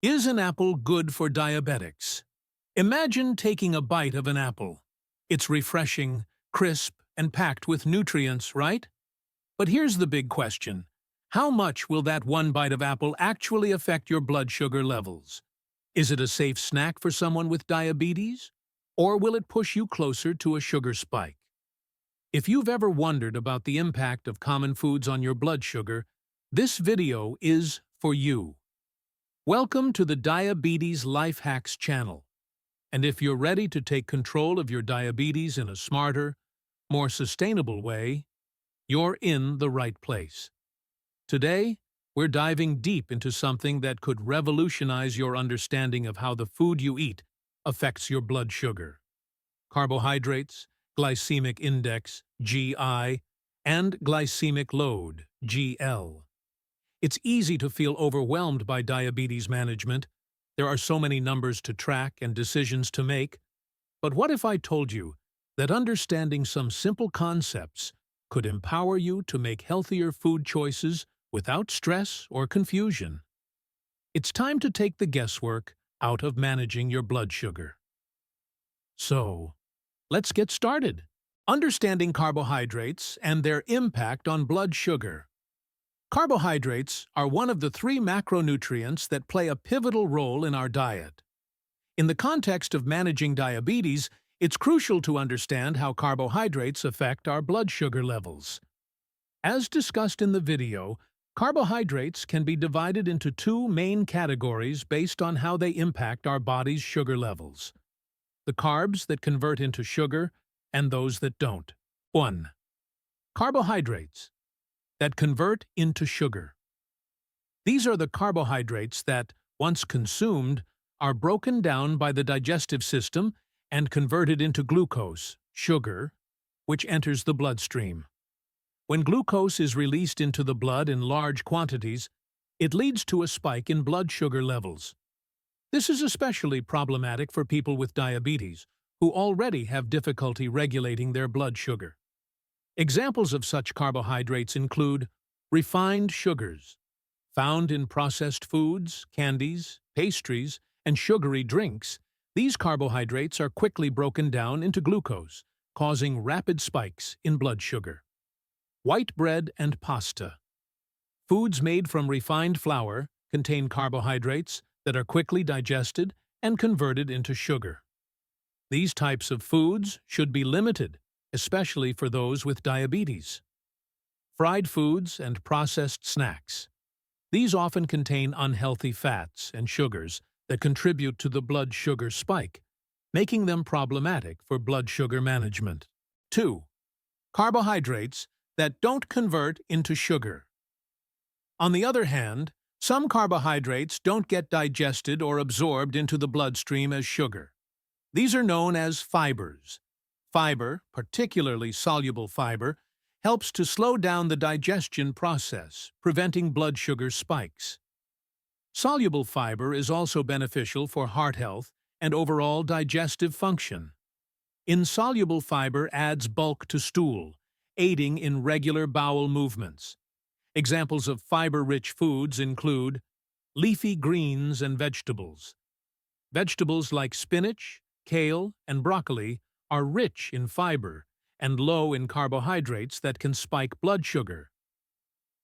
Is an apple good for diabetics? Imagine taking a bite of an apple. It's refreshing, crisp, and packed with nutrients, right? But here's the big question. How much will that one bite of apple actually affect your blood sugar levels? Is it a safe snack for someone with diabetes? Or will it push you closer to a sugar spike? If you've ever wondered about the impact of common foods on your blood sugar, this video is for you. Welcome to the Diabetes Life Hacks channel. And if you're ready to take control of your diabetes in a smarter, more sustainable way, you're in the right place. Today, we're diving deep into something that could revolutionize your understanding of how the food you eat affects your blood sugar. Carbohydrates, glycemic index, GI, and glycemic load, GL. It's easy to feel overwhelmed by diabetes management. There are so many numbers to track and decisions to make. But what if I told you that understanding some simple concepts could empower you to make healthier food choices without stress or confusion? It's time to take the guesswork out of managing your blood sugar. So, let's get started. Understanding carbohydrates and their impact on blood sugar. Carbohydrates are one of the three macronutrients that play a pivotal role in our diet. In the context of managing diabetes, it's crucial to understand how carbohydrates affect our blood sugar levels. As discussed in the video, carbohydrates can be divided into two main categories based on how they impact our body's sugar levels: the carbs that convert into sugar and those that don't. 1. Carbohydrates that convert into sugar. These are the carbohydrates that, once consumed, are broken down by the digestive system and converted into glucose, sugar, which enters the bloodstream. When glucose is released into the blood in large quantities, it leads to a spike in blood sugar levels. This is especially problematic for people with diabetes, who already have difficulty regulating their blood sugar. Examples of such carbohydrates include refined sugars, found in processed foods, candies, pastries, and sugary drinks. These carbohydrates are quickly broken down into glucose, causing rapid spikes in blood sugar. White bread and pasta. Foods made from refined flour contain carbohydrates that are quickly digested and converted into sugar. These types of foods should be limited, especially for those with diabetes. Fried foods and processed snacks. These often contain unhealthy fats and sugars that contribute to the blood sugar spike, making them problematic for blood sugar management. 2. Carbohydrates that don't convert into sugar. On the other hand, some carbohydrates don't get digested or absorbed into the bloodstream as sugar. These are known as fibers. Fiber, particularly soluble fiber, helps to slow down the digestion process, preventing blood sugar spikes. Soluble fiber is also beneficial for heart health and overall digestive function. Insoluble fiber adds bulk to stool, aiding in regular bowel movements. Examples of fiber-rich foods include leafy greens and vegetables. Vegetables like spinach, kale, and broccoli are rich in fiber and low in carbohydrates that can spike blood sugar.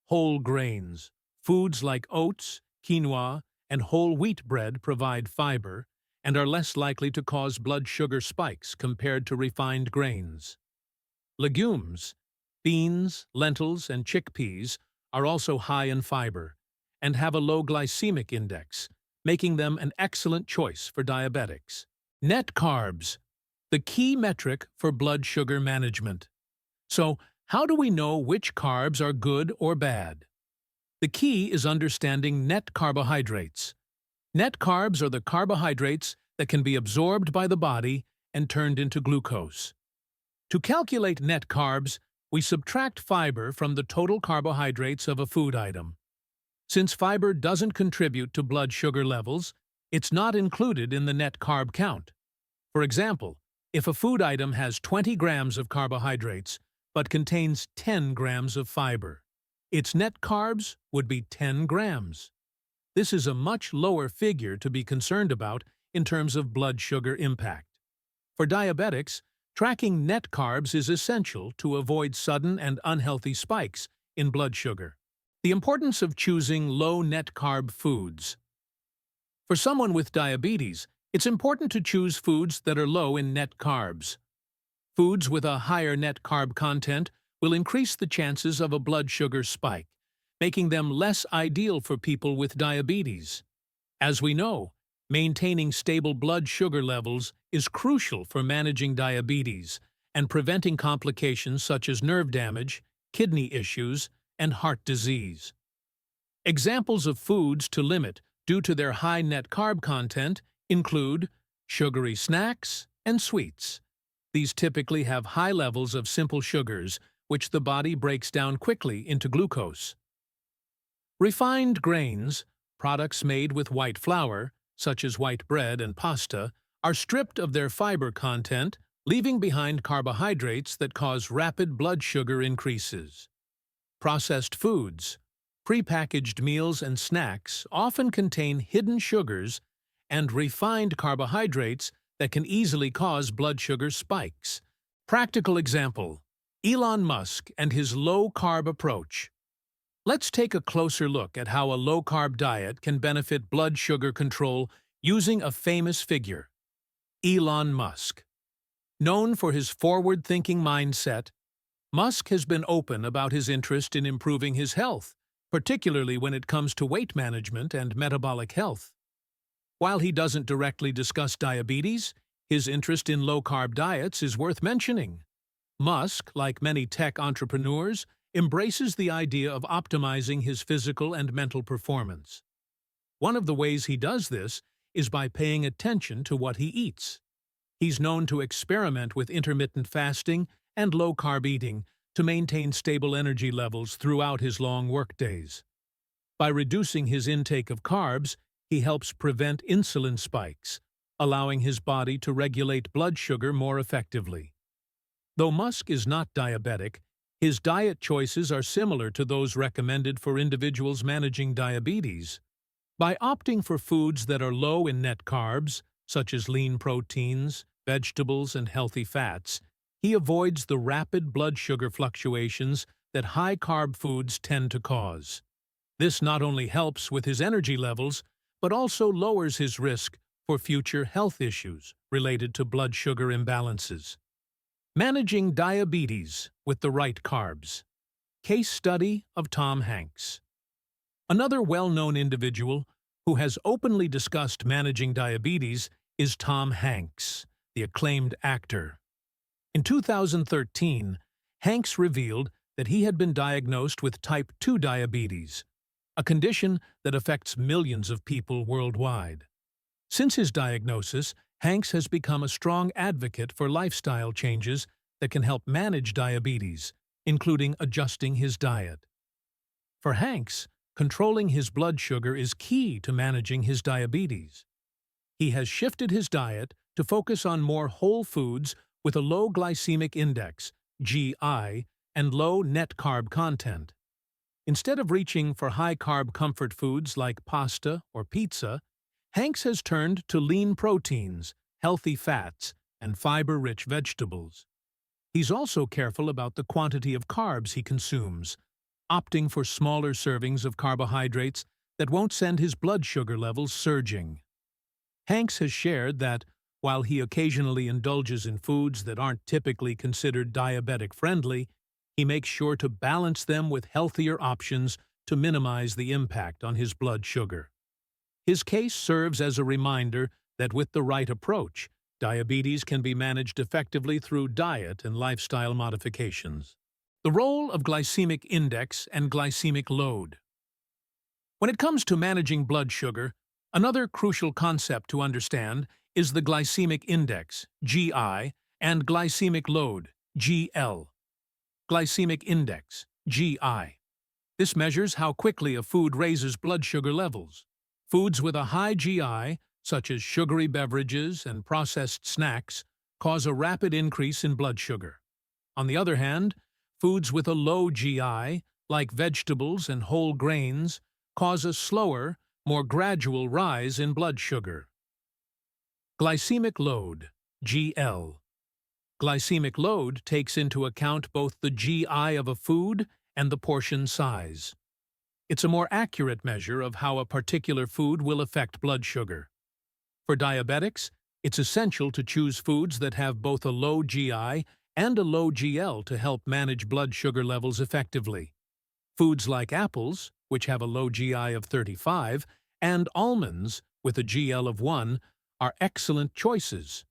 Whole grains. Foods like oats, quinoa, and whole wheat bread provide fiber and are less likely to cause blood sugar spikes compared to refined grains. Legumes. Beans, lentils, and chickpeas are also high in fiber and have a low glycemic index, making them an excellent choice for diabetics. Net carbs, the key metric for blood sugar management. So, how do we know which carbs are good or bad? The key is understanding net carbohydrates. Net carbs are the carbohydrates that can be absorbed by the body and turned into glucose. To calculate net carbs, we subtract fiber from the total carbohydrates of a food item. Since fiber doesn't contribute to blood sugar levels, it's not included in the net carb count. For example, if a food item has 20 grams of carbohydrates but contains 10 grams of fiber, its net carbs would be 10 grams. This is a much lower figure to be concerned about in terms of blood sugar impact. For diabetics, tracking net carbs is essential to avoid sudden and unhealthy spikes in blood sugar. The importance of choosing low net carb foods. For someone with diabetes, it's important to choose foods that are low in net carbs. Foods with a higher net carb content will increase the chances of a blood sugar spike, making them less ideal for people with diabetes. As we know, maintaining stable blood sugar levels is crucial for managing diabetes and preventing complications such as nerve damage, kidney issues, and heart disease. Examples of foods to limit due to their high net carb content include sugary snacks and sweets. These typically have high levels of simple sugars, which the body breaks down quickly into glucose. Refined grains, products made with white flour, such as white bread and pasta, are stripped of their fiber content, leaving behind carbohydrates that cause rapid blood sugar increases. Processed foods, prepackaged meals and snacks often contain hidden sugars and refined carbohydrates that can easily cause blood sugar spikes. Practical example: Elon Musk and his low-carb approach. Let's take a closer look at how a low-carb diet can benefit blood sugar control using a famous figure, Elon Musk. Known for his forward-thinking mindset, Musk has been open about his interest in improving his health, particularly when it comes to weight management and metabolic health. While he doesn't directly discuss diabetes, his interest in low-carb diets is worth mentioning. Musk, like many tech entrepreneurs, embraces the idea of optimizing his physical and mental performance. One of the ways he does this is by paying attention to what he eats. He's known to experiment with intermittent fasting and low-carb eating to maintain stable energy levels throughout his long workdays. By reducing his intake of carbs, he helps prevent insulin spikes, allowing his body to regulate blood sugar more effectively. Though Musk is not diabetic, his diet choices are similar to those recommended for individuals managing diabetes. By opting for foods that are low in net carbs, such as lean proteins, vegetables, and healthy fats, he avoids the rapid blood sugar fluctuations that high-carb foods tend to cause. This not only helps with his energy levels, but also lowers his risk for future health issues related to blood sugar imbalances. Managing diabetes with the right carbs. Case study of Tom Hanks. Another well-known individual who has openly discussed managing diabetes is Tom Hanks, the acclaimed actor. In 2013, Hanks revealed that he had been diagnosed with type 2 diabetes, a condition that affects millions of people worldwide. Since his diagnosis, Hanks has become a strong advocate for lifestyle changes that can help manage diabetes, including adjusting his diet. For Hanks, controlling his blood sugar is key to managing his diabetes. He has shifted his diet to focus on more whole foods with a low glycemic index, GI, and low net carb content. Instead of reaching for high-carb comfort foods like pasta or pizza, Hanks has turned to lean proteins, healthy fats, and fiber-rich vegetables. He's also careful about the quantity of carbs he consumes, opting for smaller servings of carbohydrates that won't send his blood sugar levels surging. Hanks has shared that, while he occasionally indulges in foods that aren't typically considered diabetic-friendly, he makes sure to balance them with healthier options to minimize the impact on his blood sugar. His case serves as a reminder that with the right approach, diabetes can be managed effectively through diet and lifestyle modifications. The role of glycemic index and glycemic load. When it comes to managing blood sugar, another crucial concept to understand is the glycemic index, GI, and glycemic load, GL. Glycemic index, GI. This measures how quickly a food raises blood sugar levels. Foods with a high GI, such as sugary beverages and processed snacks, cause a rapid increase in blood sugar. On the other hand, foods with a low GI, like vegetables and whole grains, cause a slower more gradual rise in blood sugar. Glycemic load, GL. Glycemic load takes into account both the GI of a food and the portion size. It's a more accurate measure of how a particular food will affect blood sugar. For diabetics, it's essential to choose foods that have both a low GI and a low GL to help manage blood sugar levels effectively. Foods like apples, which have a low GI of 35, and almonds, with a GL of 1, are excellent choices.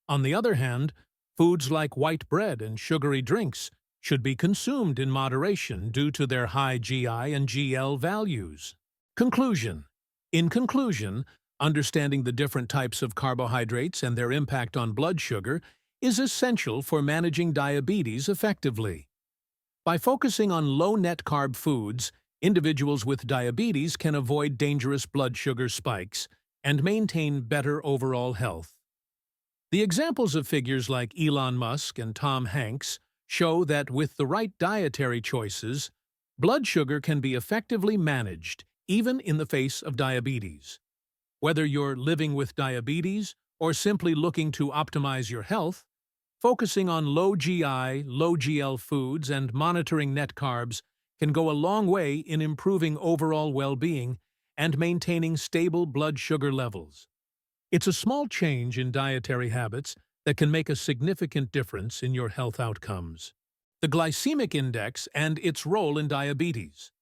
On the other hand, foods like white bread and sugary drinks should be consumed in moderation due to their high GI and GL values. Conclusion. In conclusion, understanding the different types of carbohydrates and their impact on blood sugar is essential for managing diabetes effectively. By focusing on low-net-carb foods, individuals with diabetes can avoid dangerous blood sugar spikes and maintain better overall health. The examples of figures like Elon Musk and Tom Hanks show that with the right dietary choices, blood sugar can be effectively managed even in the face of diabetes. Whether you're living with diabetes or simply looking to optimize your health, focusing on low GI, low GL foods and monitoring net carbs can go a long way in improving overall well-being and maintaining stable blood sugar levels. It's a small change in dietary habits that can make a significant difference in your health outcomes. The glycemic index and its role in diabetes.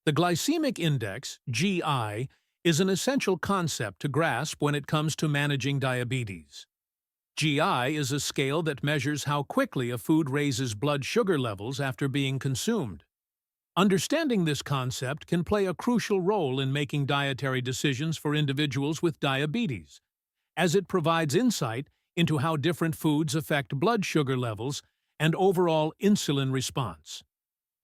The glycemic index, GI, is an essential concept to grasp when it comes to managing diabetes. GI is a scale that measures how quickly a food raises blood sugar levels after being consumed. Understanding this concept can play a crucial role in making dietary decisions for individuals with diabetes, as it provides insight into how different foods affect blood sugar levels and overall insulin response.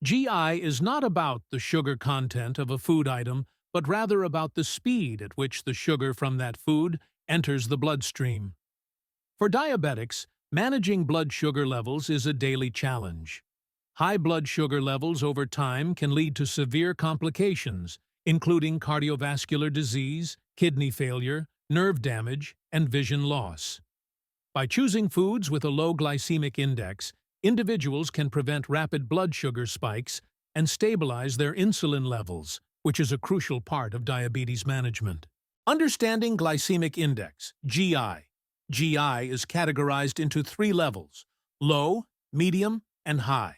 GI is not about the sugar content of a food item, but rather about the speed at which the sugar from that food enters the bloodstream. For diabetics, managing blood sugar levels is a daily challenge. High blood sugar levels over time can lead to severe complications, including cardiovascular disease, kidney failure, nerve damage, and vision loss. By choosing foods with a low glycemic index, individuals can prevent rapid blood sugar spikes and stabilize their insulin levels, which is a crucial part of diabetes management. Understanding glycemic index, GI. GI is categorized into 3 levels: low, medium, and high.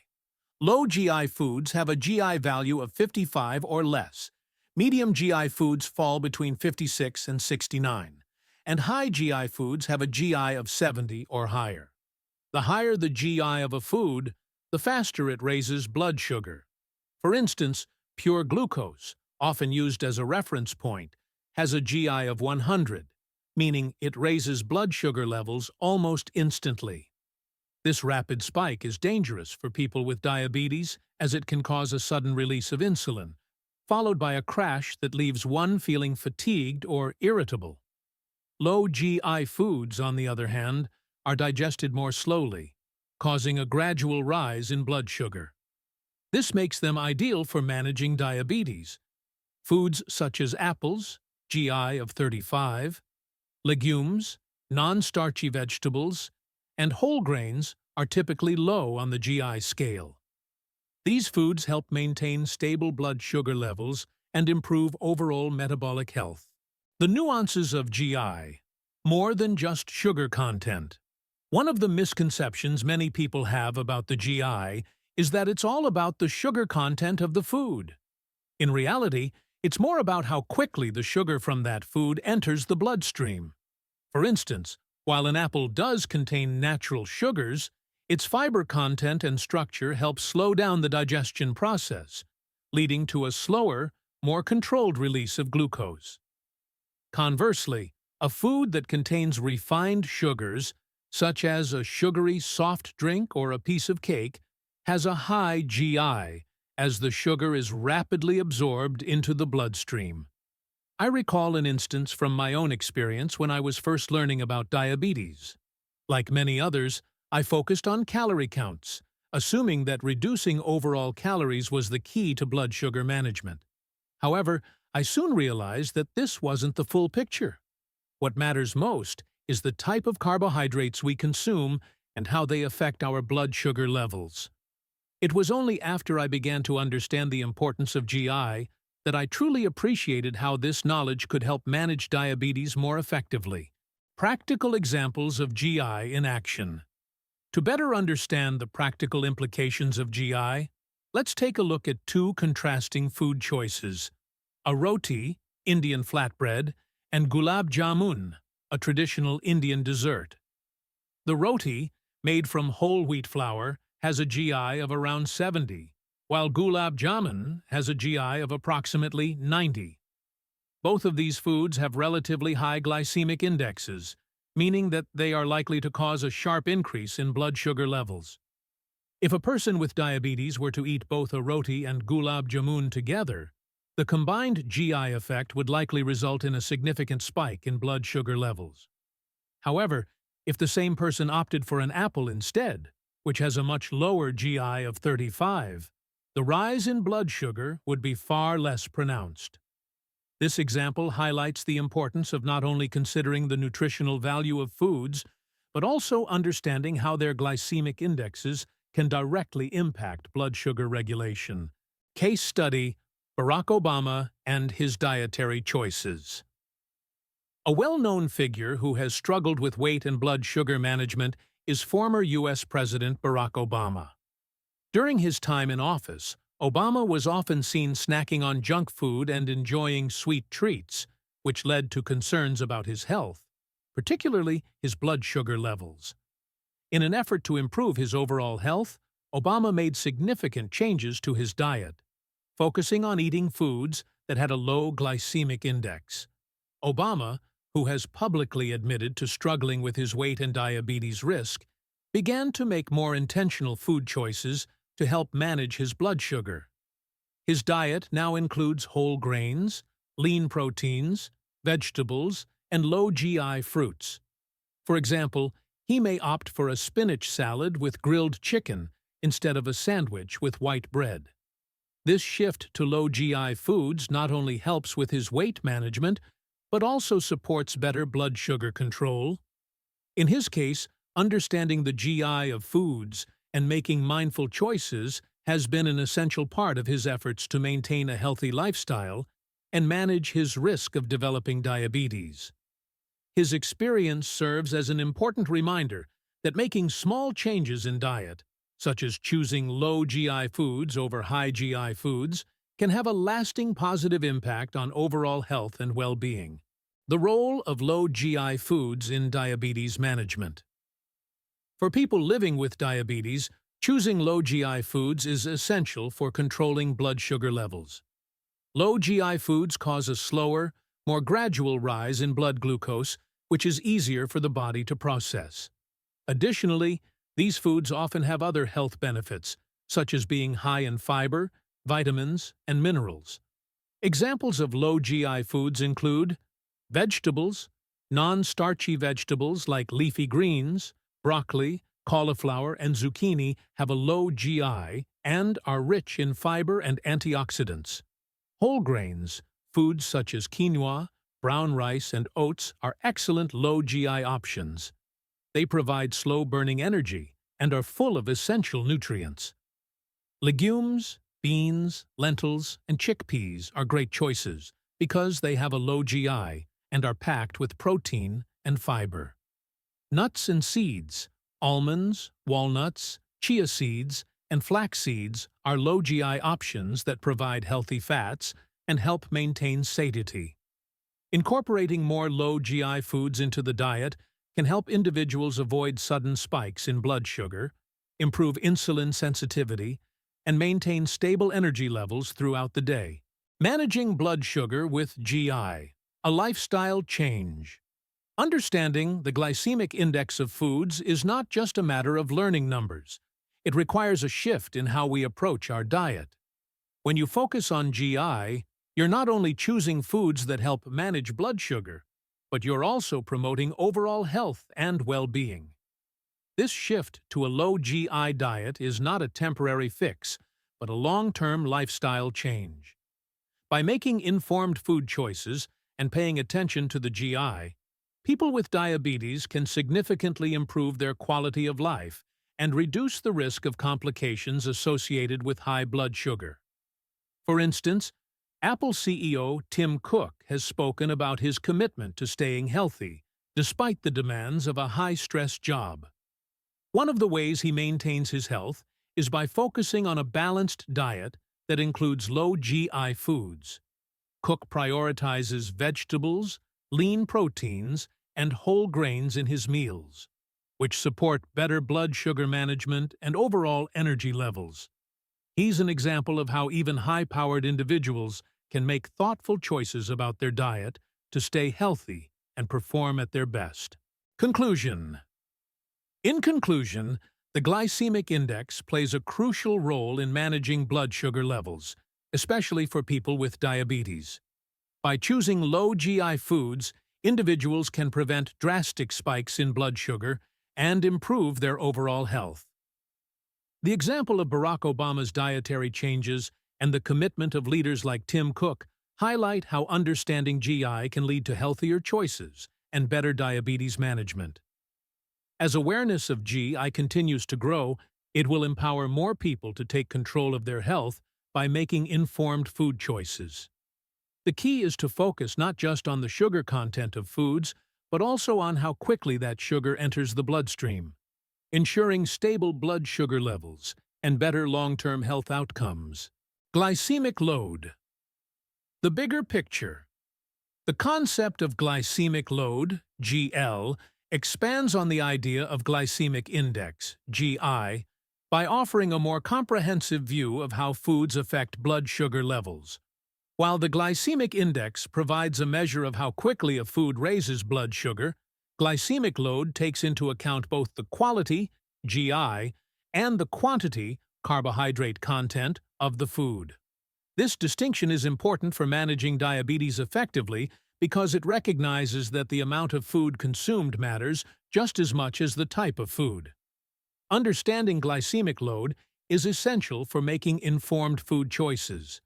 Low GI foods have a GI value of 55 or less. Medium GI foods fall between 56 and 69. And high GI foods have a GI of 70 or higher. The higher the GI of a food, the faster it raises blood sugar. For instance, pure glucose, often used as a reference point, has a GI of 100, meaning it raises blood sugar levels almost instantly. This rapid spike is dangerous for people with diabetes as it can cause a sudden release of insulin, followed by a crash that leaves one feeling fatigued or irritable. Low GI foods, on the other hand, are digested more slowly, causing a gradual rise in blood sugar. This makes them ideal for managing diabetes. Foods such as apples, GI of 35, legumes, non-starchy vegetables, and whole grains are typically low on the GI scale. These foods help maintain stable blood sugar levels and improve overall metabolic health. The nuances of GI, more than just sugar content. One of the misconceptions many people have about the GI is that it's all about the sugar content of the food. In reality, it's more about how quickly the sugar from that food enters the bloodstream. For instance, while an apple does contain natural sugars, its fiber content and structure help slow down the digestion process, leading to a slower, more controlled release of glucose. Conversely, a food that contains refined sugars, such as a sugary soft drink or a piece of cake, has a high GI, as the sugar is rapidly absorbed into the bloodstream. I recall an instance from my own experience when I was first learning about diabetes. Like many others, I focused on calorie counts, assuming that reducing overall calories was the key to blood sugar management. However, I soon realized that this wasn't the full picture. What matters most is the type of carbohydrates we consume and how they affect our blood sugar levels. It was only after I began to understand the importance of GI that I truly appreciated how this knowledge could help manage diabetes more effectively. Practical examples of GI in action. To better understand the practical implications of GI, let's take a look at two contrasting food choices: a roti, Indian flatbread, and gulab jamun, a traditional Indian dessert. The roti, made from whole wheat flour, has a GI of around 70, while gulab jamun has a GI of approximately 90. Both of these foods have relatively high glycemic indexes, meaning that they are likely to cause a sharp increase in blood sugar levels. If a person with diabetes were to eat both a roti and gulab jamun together, the combined GI effect would likely result in a significant spike in blood sugar levels. However, if the same person opted for an apple instead, which has a much lower GI of 35, the rise in blood sugar would be far less pronounced. This example highlights the importance of not only considering the nutritional value of foods, but also understanding how their glycemic indexes can directly impact blood sugar regulation. Case study: Barack Obama and his dietary choices. A well-known figure who has struggled with weight and blood sugar management is former U.S. President Barack Obama. During his time in office, Obama was often seen snacking on junk food and enjoying sweet treats, which led to concerns about his health, particularly his blood sugar levels. In an effort to improve his overall health, Obama made significant changes to his diet, focusing on eating foods that had a low glycemic index. Obama, who has publicly admitted to struggling with his weight and diabetes risk, began to make more intentional food choices to help manage his blood sugar. His diet now includes whole grains, lean proteins, vegetables, and low GI fruits. For example, he may opt for a spinach salad with grilled chicken instead of a sandwich with white bread. This shift to low GI foods not only helps with his weight management, but also supports better blood sugar control. In his case, understanding the GI of foods and making mindful choices has been an essential part of his efforts to maintain a healthy lifestyle and manage his risk of developing diabetes. His experience serves as an important reminder that making small changes in diet, such as choosing low GI foods over high GI foods, can have a lasting positive impact on overall health and well-being. The role of low GI foods in diabetes management. For people living with diabetes, choosing low GI foods is essential for controlling blood sugar levels. Low GI foods cause a slower, more gradual rise in blood glucose, which is easier for the body to process. Additionally, these foods often have other health benefits, such as being high in fiber, vitamins, and minerals. Examples of low GI foods include vegetables. Non-starchy vegetables like leafy greens, broccoli, cauliflower, and zucchini have a low GI and are rich in fiber and antioxidants. Whole grains, foods such as quinoa, brown rice, and oats are excellent low GI options. They provide slow-burning energy and are full of essential nutrients. Legumes, beans, lentils, and chickpeas are great choices because they have a low GI and are packed with protein and fiber. Nuts and seeds, almonds, walnuts, chia seeds, and flax seeds are low GI options that provide healthy fats and help maintain satiety. Incorporating more low GI foods into the diet can help individuals avoid sudden spikes in blood sugar, improve insulin sensitivity, and maintain stable energy levels throughout the day. Managing blood sugar with GI, a lifestyle change. Understanding the glycemic index of foods is not just a matter of learning numbers. It requires a shift in how we approach our diet. When you focus on GI, you're not only choosing foods that help manage blood sugar, but you're also promoting overall health and well-being. This shift to a low GI diet is not a temporary fix, but a long-term lifestyle change. By making informed food choices and paying attention to the GI, people with diabetes can significantly improve their quality of life and reduce the risk of complications associated with high blood sugar. For instance, Apple CEO Tim Cook has spoken about his commitment to staying healthy, despite the demands of a high-stress job. One of the ways he maintains his health is by focusing on a balanced diet that includes low GI foods. Cook prioritizes vegetables, lean proteins, and whole grains in his meals, which support better blood sugar management and overall energy levels. He's an example of how even high-powered individuals can make thoughtful choices about their diet to stay healthy and perform at their best. Conclusion. In conclusion, the glycemic index plays a crucial role in managing blood sugar levels, especially for people with diabetes. By choosing low GI foods, individuals can prevent drastic spikes in blood sugar and improve their overall health. The example of Barack Obama's dietary changes and the commitment of leaders like Tim Cook highlight how understanding GI can lead to healthier choices and better diabetes management. As awareness of GI continues to grow, it will empower more people to take control of their health by making informed food choices. The key is to focus not just on the sugar content of foods, but also on how quickly that sugar enters the bloodstream, ensuring stable blood sugar levels and better long-term health outcomes. Glycemic load. The bigger picture. The concept of glycemic load, GL, expands on the idea of glycemic index, GI, by offering a more comprehensive view of how foods affect blood sugar levels. While the glycemic index provides a measure of how quickly a food raises blood sugar, glycemic load takes into account both the quality, GI, and the quantity, carbohydrate content, of the food. This distinction is important for managing diabetes effectively because it recognizes that the amount of food consumed matters just as much as the type of food. Understanding glycemic load is essential for making informed food choices.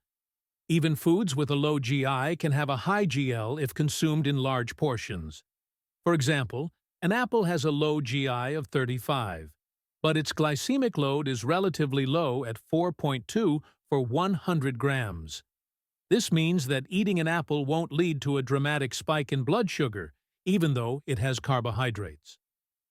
Even foods with a low GI can have a high GL if consumed in large portions. For example, an apple has a low GI of 35, but its glycemic load is relatively low at 4.2 for 100 grams. This means that eating an apple won't lead to a dramatic spike in blood sugar, even though it has carbohydrates.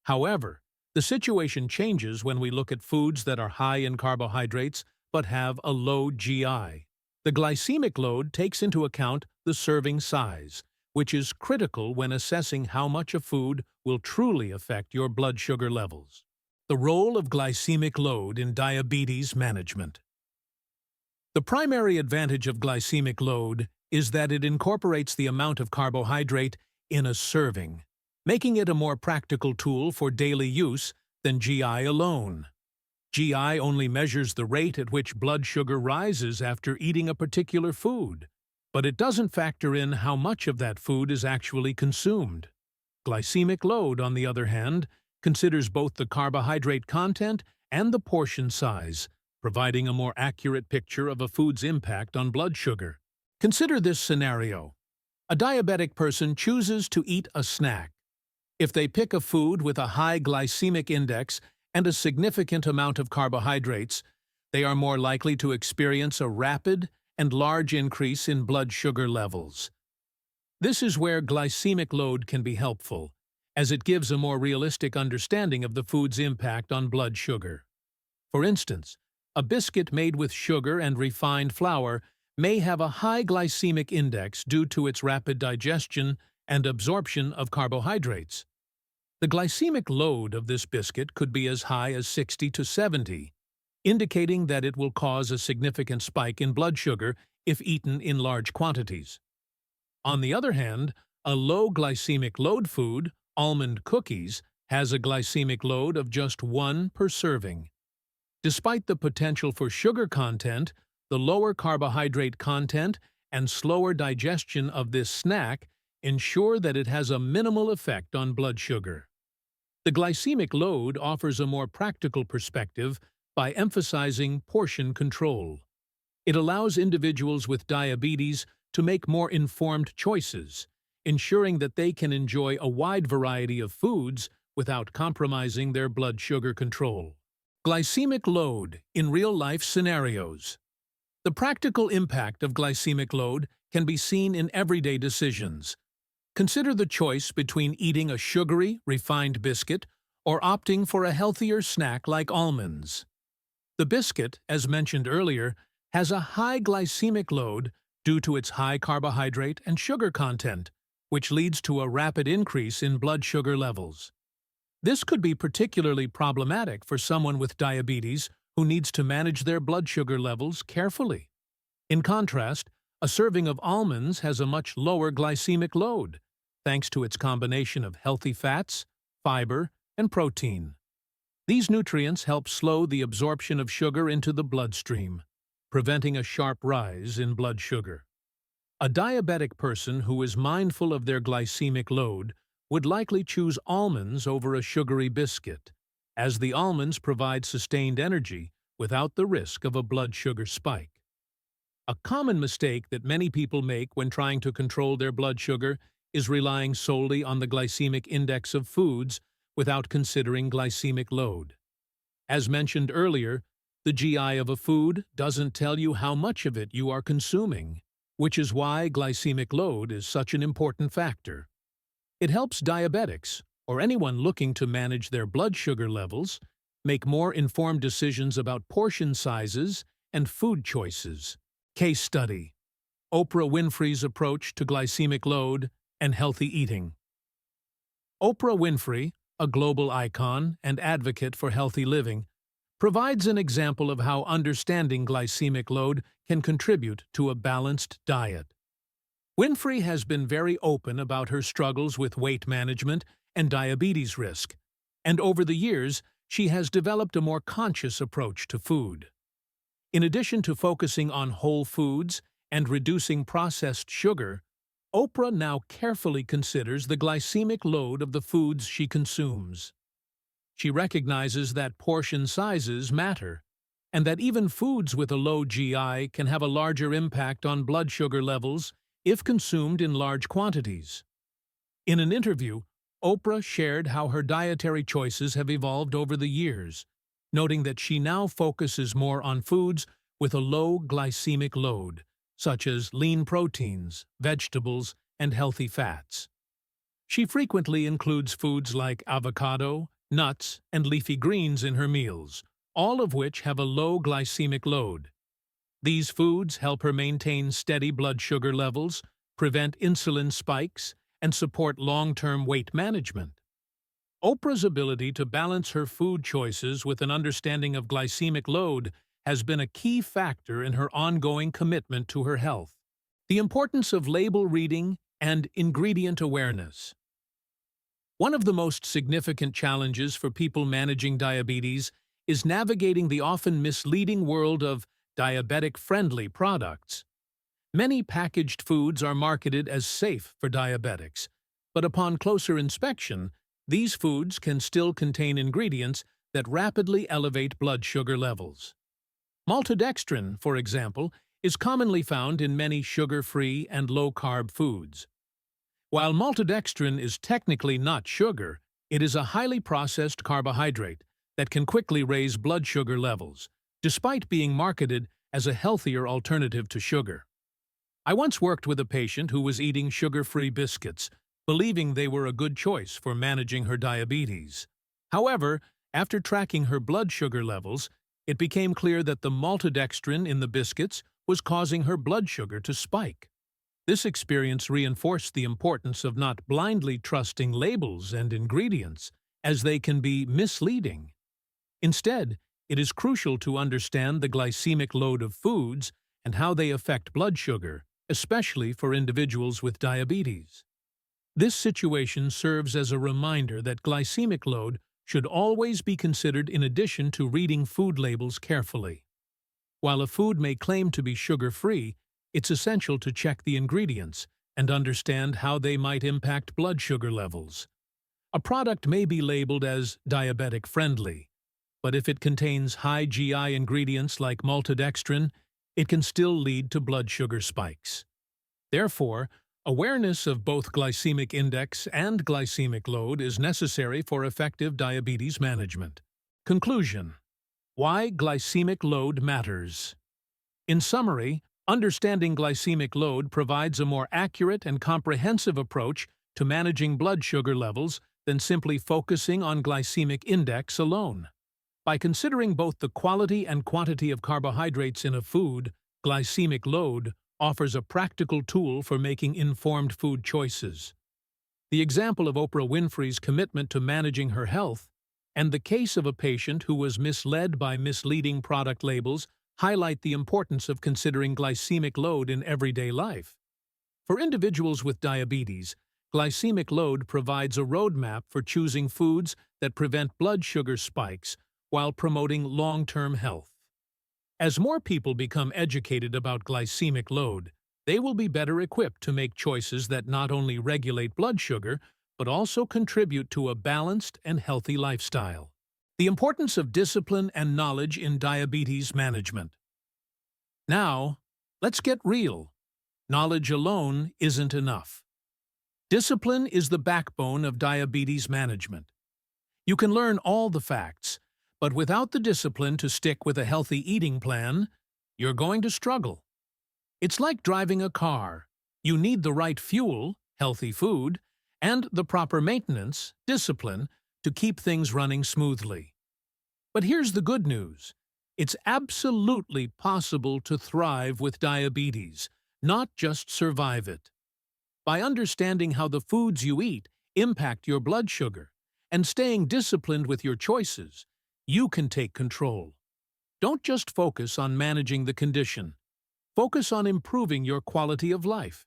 However, the situation changes when we look at foods that are high in carbohydrates but have a low GI. The glycemic load takes into account the serving size, which is critical when assessing how much a food will truly affect your blood sugar levels. The role of glycemic load in diabetes management. The primary advantage of glycemic load is that it incorporates the amount of carbohydrate in a serving, making it a more practical tool for daily use than GI alone. GI only measures the rate at which blood sugar rises after eating a particular food, but it doesn't factor in how much of that food is actually consumed. Glycemic load, on the other hand, considers both the carbohydrate content and the portion size, providing a more accurate picture of a food's impact on blood sugar. Consider this scenario. A diabetic person chooses to eat a snack. If they pick a food with a high glycemic index and a significant amount of carbohydrates, they are more likely to experience a rapid and large increase in blood sugar levels. This is where glycemic load can be helpful, as it gives a more realistic understanding of the food's impact on blood sugar. For instance, a biscuit made with sugar and refined flour may have a high glycemic index due to its rapid digestion and absorption of carbohydrates. The glycemic load of this biscuit could be as high as 60 to 70, indicating that it will cause a significant spike in blood sugar if eaten in large quantities. On the other hand, a low glycemic load food, almond cookies, has a glycemic load of just 1 per serving. Despite the potential for sugar content, the lower carbohydrate content and slower digestion of this snack ensure that it has a minimal effect on blood sugar. The glycemic load offers a more practical perspective by emphasizing portion control. It allows individuals with diabetes to make more informed choices, ensuring that they can enjoy a wide variety of foods without compromising their blood sugar control. Glycemic load in real-life scenarios. The practical impact of glycemic load can be seen in everyday decisions. Consider the choice between eating a sugary, refined biscuit or opting for a healthier snack like almonds. The biscuit, as mentioned earlier, has a high glycemic load due to its high carbohydrate and sugar content, which leads to a rapid increase in blood sugar levels. This could be particularly problematic for someone with diabetes who needs to manage their blood sugar levels carefully. In contrast, a serving of almonds has a much lower glycemic load, thanks to its combination of healthy fats, fiber, and protein. These nutrients help slow the absorption of sugar into the bloodstream, preventing a sharp rise in blood sugar. A diabetic person who is mindful of their glycemic load would likely choose almonds over a sugary biscuit, as the almonds provide sustained energy without the risk of a blood sugar spike. A common mistake that many people make when trying to control their blood sugar is relying solely on the glycemic index of foods without considering glycemic load. As mentioned earlier, the GI of a food doesn't tell you how much of it you are consuming, which is why glycemic load is such an important factor. It helps diabetics, or anyone looking to manage their blood sugar levels, make more informed decisions about portion sizes and food choices. Case study: Oprah Winfrey's approach to glycemic load and healthy eating. Oprah Winfrey, a global icon and advocate for healthy living, provides an example of how understanding glycemic load can contribute to a balanced diet. Winfrey has been very open about her struggles with weight management and diabetes risk, and over the years, she has developed a more conscious approach to food. In addition to focusing on whole foods and reducing processed sugar, Oprah now carefully considers the glycemic load of the foods she consumes. She recognizes that portion sizes matter, and that even foods with a low GI can have a larger impact on blood sugar levels if consumed in large quantities. In an interview, Oprah shared how her dietary choices have evolved over the years, noting that she now focuses more on foods with a low glycemic load, such as lean proteins, vegetables, and healthy fats. She frequently includes foods like avocado, nuts, and leafy greens in her meals, all of which have a low glycemic load. These foods help her maintain steady blood sugar levels, prevent insulin spikes, and support long-term weight management. Oprah's ability to balance her food choices with an understanding of glycemic load has been a key factor in her ongoing commitment to her health. The importance of label reading and ingredient awareness. One of the most significant challenges for people managing diabetes is navigating the often misleading world of diabetic-friendly products. Many packaged foods are marketed as safe for diabetics, but upon closer inspection, these foods can still contain ingredients that rapidly elevate blood sugar levels. Maltodextrin, for example, is commonly found in many sugar-free and low-carb foods. While maltodextrin is technically not sugar, it is a highly processed carbohydrate that can quickly raise blood sugar levels, despite being marketed as a healthier alternative to sugar. I once worked with a patient who was eating sugar-free biscuits, believing they were a good choice for managing her diabetes. However, after tracking her blood sugar levels, it became clear that the maltodextrin in the biscuits was causing her blood sugar to spike. This experience reinforced the importance of not blindly trusting labels and ingredients, as they can be misleading. Instead, it is crucial to understand the glycemic load of foods and how they affect blood sugar, especially for individuals with diabetes. This situation serves as a reminder that glycemic load should always be considered in addition to reading food labels carefully. While a food may claim to be sugar-free, it's essential to check the ingredients and understand how they might impact blood sugar levels. A product may be labeled as diabetic-friendly, but if it contains high GI ingredients like maltodextrin, it can still lead to blood sugar spikes. Therefore, awareness of both glycemic index and glycemic load is necessary for effective diabetes management. Conclusion: why glycemic load matters. In summary, understanding glycemic load provides a more accurate and comprehensive approach to managing blood sugar levels than simply focusing on glycemic index alone. By considering both the quality and quantity of carbohydrates in a food, glycemic load offers a practical tool for making informed food choices. The example of Oprah Winfrey's commitment to managing her health and the case of a patient who was misled by misleading product labels highlight the importance of considering glycemic load in everyday life. For individuals with diabetes, glycemic load provides a roadmap for choosing foods that prevent blood sugar spikes while promoting long-term health. As more people become educated about glycemic load, they will be better equipped to make choices that not only regulate blood sugar, but also contribute to a balanced and healthy lifestyle. The importance of discipline and knowledge in diabetes management. Now, let's get real. Knowledge alone isn't enough. Discipline is the backbone of diabetes management. You can learn all the facts, but without the discipline to stick with a healthy eating plan, you're going to struggle. It's like driving a car. You need the right fuel, healthy food, and the proper maintenance, discipline, to keep things running smoothly. But here's the good news. It's absolutely possible to thrive with diabetes, not just survive it. By understanding how the foods you eat impact your blood sugar and staying disciplined with your choices, you can take control. Don't just focus on managing the condition. Focus on improving your quality of life,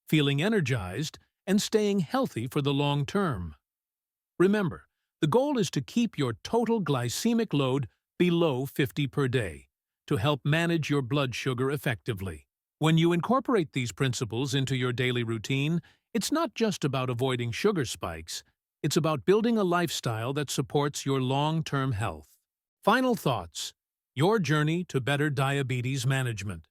feeling energized, and staying healthy for the long term. Remember, the goal is to keep your total glycemic load below 50 per day to help manage your blood sugar effectively. When you incorporate these principles into your daily routine, it's not just about avoiding sugar spikes, it's about building a lifestyle that supports your long-term health. Final thoughts: your journey to better diabetes management.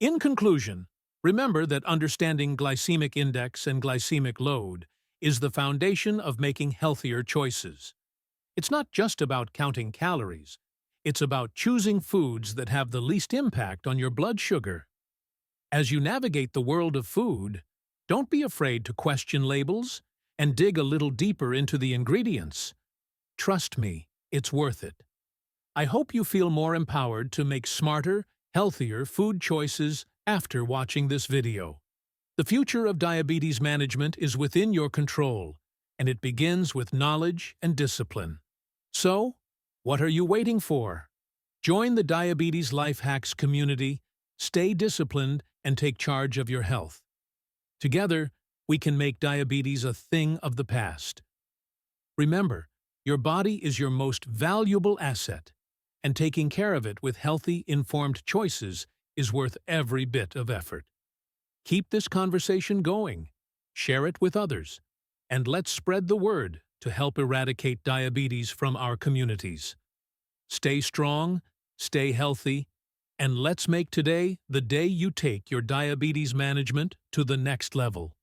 In conclusion, remember that understanding glycemic index and glycemic load is the foundation of making healthier choices. It's not just about counting calories. It's about choosing foods that have the least impact on your blood sugar. As you navigate the world of food, don't be afraid to question labels and dig a little deeper into the ingredients. Trust me, it's worth it. I hope you feel more empowered to make smarter, healthier food choices after watching this video. The future of diabetes management is within your control, and it begins with knowledge and discipline. So, what are you waiting for? Join the Diabetes Life Hacks community, stay disciplined, and take charge of your health. Together, we can make diabetes a thing of the past. Remember, your body is your most valuable asset, and taking care of it with healthy, informed choices is worth every bit of effort. Keep this conversation going, share it with others, and let's spread the word to help eradicate diabetes from our communities. Stay strong, stay healthy, and let's make today the day you take your diabetes management to the next level.